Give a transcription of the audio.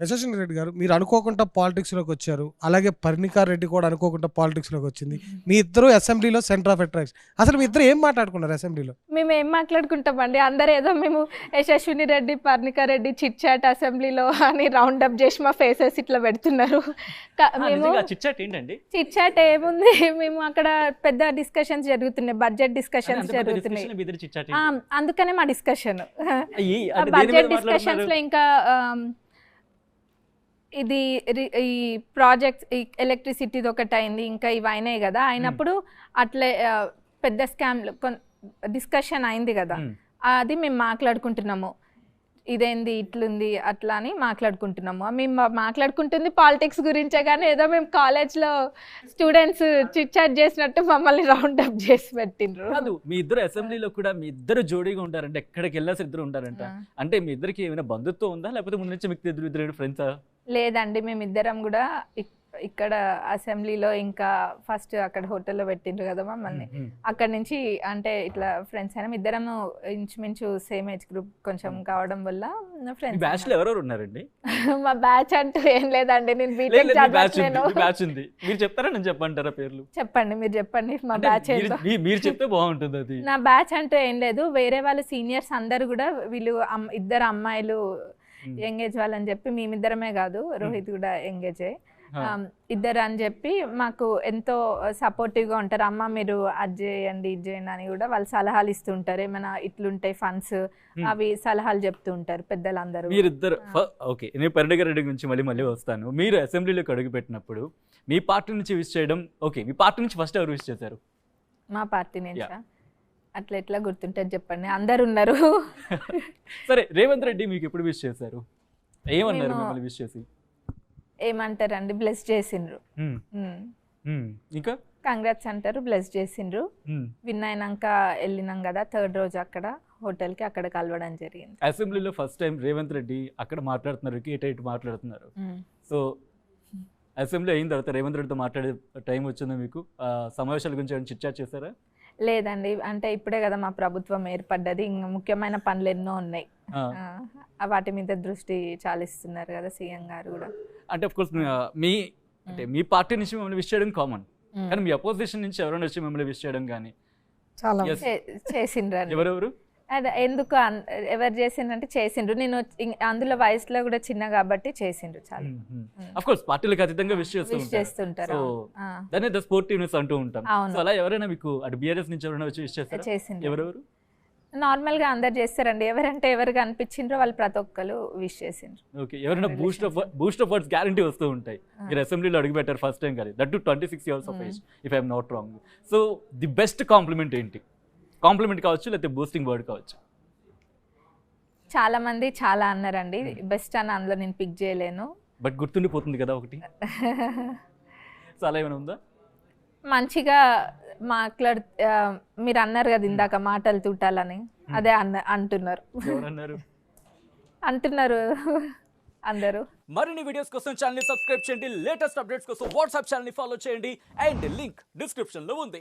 యశస్విని రెడ్డి గారు మీరు అనుకోకుండా పాలిటిక్స్లోకి వచ్చారు. అలాగే పర్ణికా రెడ్డి కూడా అనుకోకుండా పాలిటిక్స్లోకి వచ్చింది. మీ ఇద్దరు అసెంబ్లీలో సెంటర్ ఆఫ్ అట్రాక్షన్. అసలు మీ ఇద్దరు ఏం మాట్లాడుకున్నారు అసెంబ్లీలో? మేము ఏం మాట్లాడుకుంటామండి, అందరు ఏదో మేము యశస్విని రెడ్డి పర్ణికా రెడ్డి చిట్ చాట్ అసెంబ్లీలో అని రౌండ్ అప్ చేసి మా ఫేసెస్ ఇట్లా పెడుతున్నారు. మేము చిట్ చాట్ ఏముంది, మేము అక్కడ పెద్ద డిస్కషన్స్ జరుగుతున్నాయి, బడ్జెట్ డిస్కషన్స్ జరుగుతున్నాయి. అందుకనే మా డిస్కషన్ బడ్జెట్ డిస్కషన్స్ లో ఇంకా ఇది ఈ ప్రాజెక్ట్ ఎలక్ట్రిసిటీది ఒకటి అయింది, ఇంకా ఇవి అయినాయి కదా. అయినప్పుడు అట్లే పెద్ద స్కామ్ డిస్కషన్ అయింది కదా, అది మేము మాట్లాడుకుంటున్నాము. ఇదేంది ఇట్లుంది అట్లా అని మాట్లాడుకుంటున్నాము. మేము మాట్లాడుకుంటుంది పాలిటిక్స్ గురించే, కానీ ఏదో మేము కాలేజ్లో స్టూడెంట్స్ చిట్ చాట్ చేసినట్టు మమ్మల్ని రౌండ్ అప్ చేసి పెట్టిండ్రు. కాదు, మీ ఇద్దరు అసెంబ్లీలో కూడా మీ ఇద్దరు జోడీగా ఉంటారంటే, ఎక్కడికి వెళ్ళాల్సి ఇద్దరు ఉంటారంట. అంటే మీ ఇద్దరికి ఏమైనా బంధుత్వం ఉందా, లేకపోతే ముందు నుంచి మీకు ఇద్దరు ఫ్రెండ్సా? లేదండి, మేమిద్దరం కూడా ఇక్కడ అసెంబ్లీలో ఇంకా ఫస్ట్ అక్కడ హోటల్లో పెట్టిండ్రు కదా మమ్మల్ని, అక్కడ నుంచి అంటే ఇట్లా ఫ్రెండ్స్ అయినా. ఇద్దరము ఇంచుమించు సేమ్ ఏజ్ గ్రూప్ కొంచెం కావడం వల్ల ఫ్రెండ్స్. బ్యాచ్ లో ఎవరెవరు ఉన్నారండి? మా బ్యాచ్ అంటూ ఏం లేదండి, నేను బీటెక్ చదవట్లేను. బ్యాచ్ ఉంది, మీరు చెప్తారా నేను చెప్పంటారా పేర్లు? చెప్పండి, మీరు చెప్పండి మా బ్యాచ్ ఏంటో. మీరు చెప్తే బాగుంటుంది. అది నా బ్యాచ్ అంటూ ఏం లేదు, వేరే వాళ్ళు సీనియర్స్ అందరు కూడా వీళ్ళు ఇద్దరు అమ్మాయిలు ఎంగేజ్ వాళ్ళని చెప్పి, మేమిద్దరమే కాదు రోహిత్ కూడా ఎంగేజే, ఇద్దరు అని చెప్పి మాకు ఎంతో సపోర్టివ్గా ఉంటారు. అమ్మ మీరు అది చేయండి ఇది చేయండి అని కూడా వాళ్ళు సలహాలు ఇస్తుంటారు. ఏమైనా ఇట్లుంటాయి ఫండ్స్ అవి సలహాలు చెప్తూ ఉంటారు పెద్దలందరూ. మీరిద్దరు ఓకే, నేను పర్ణికా రెడ్డి గురించి మళ్ళీ వస్తాను. మీరు అసెంబ్లీలోకి అడుగు పెట్టినప్పుడు మీ పార్టీ నుంచి విష్ చేయడం ఓకే, మీ పార్టీ నుంచి ఫస్ట్ ఎవరు విష్ చేశారు? మా పార్టీ నుంచి అట్లా ఎట్లా గుర్తుంటుంది చెప్పండి, అందరు ఉన్నారు. సరే, రేవంత్ రెడ్డి మీకు ఎప్పుడు విష్ చేశారు? ఏమన్నారు మిమ్మల్ని విష్ చేసి? ఏమంటారండి, బ్లెస్ చేసిండ్రు. ఇంకా కంగ్రాట్స్ అంటారు, బ్లెస్ చేసిండ్రు. విన్ అయినాక వెళ్ళినాం కదా థర్డ్ రోజు అక్కడ హోటల్కి, అక్కడ కలవడం జరిగింది. అసెంబ్లీలో ఫస్ట్ టైం రేవంత్ రెడ్డి అక్కడ మాట్లాడుతున్నారు, ఇటు మాట్లాడుతున్నారు. సో అసెంబ్లీ అయిన తర్వాత రేవంత్ రెడ్డితో మాట్లాడే టైం వచ్చిందా మీకు? సమావేశాల గురించి ఏమైనా చిట్ చాట్ చేశారా? లేదండి, అంటే ఇప్పుడే కదా మా ప్రభుత్వం ఏర్పడ్డది, ఇంకా ముఖ్యమైన పనులు ఎన్నో ఉన్నాయి, వాటి మీద దృష్టి చాలిస్తున్నారు కదా సీఎం గారు కూడా. అంటే ఆఫ్ కోర్స్ మీ పార్టీ నుంచి మిమ్మల్ని విష్ చేయడం కామన్, కానీ మీ అపోజిషన్ నుంచి ఎవరైనా వచ్చి మిమ్మల్ని విష్ చేయడం కానీ చాలా చేసిండ్రు. ఎవరెవరు? అదే ఎందుకు ఎవరు చేసిండ్రంటే చేసిండ్రు, నేను అందులో వయసులో కూడా చిన్న కాబట్టి చేసిండ్రు చాలా. ఆఫ్ కోర్స్ పార్టీలకు అతీతంగా విష్ చేస్తుంటారు, దాన్ని ద స్పోర్టివ్నెస్ అంటూ ఉంటాం. అలా ఎవరైనా మీకు అటు బీఆర్ఎస్ నుంచి ఎవరైనా వచ్చి విష్ చేస్తారా? చేసిండ్రు. ఎవరెవరు? నార్మల్ గా అందరు చేస్తారండి, ఎవరంటే ఎవరు కనిపించిండ్రో వాళ్ళు ప్రతి ఒక్కరు విష్ చేసిండ్రు. ఓకే, ఎవరైనా బూస్ట్ ఆఫ్ వర్డ్స్ గ్యారంటీ వస్తూ ఉంటాయి. మీరు అసెంబ్లీలో అడుగు పెట్టారు ఫస్ట్ టైం కదా, that to 26 years of age if I'm not wrong. So the best compliment ఏంటి? కాంప్లిమెంట్ కావచ్చు లేకపోతే బూస్టింగ్ వర్డ్ కావచ్చు. చాలా మంది చాలా అన్నారండి, బెస్ట్ అని అందులో నేను పిక్ చేయలేను, బట్ గుర్తుండిపోతుంది కదా ఒకటి. సో అలా ఏమైనా ఉందా? మంచిగా మీరు అన్నారు కదా ఇందాక మాటలు తూటాలని, అదే అంటున్నారు అందరూ. మరిన్ని వీడియోస్ కోసం ఛానల్ ని సబ్స్క్రైబ్ చేయండి, లేటెస్ట్ అప్డేట్స్ కోసం వాట్సాప్ ఛానల్ ని ఫాలో చేయండి, అండ్ లింక్ డిస్క్రిప్షన్ లో ఉంది.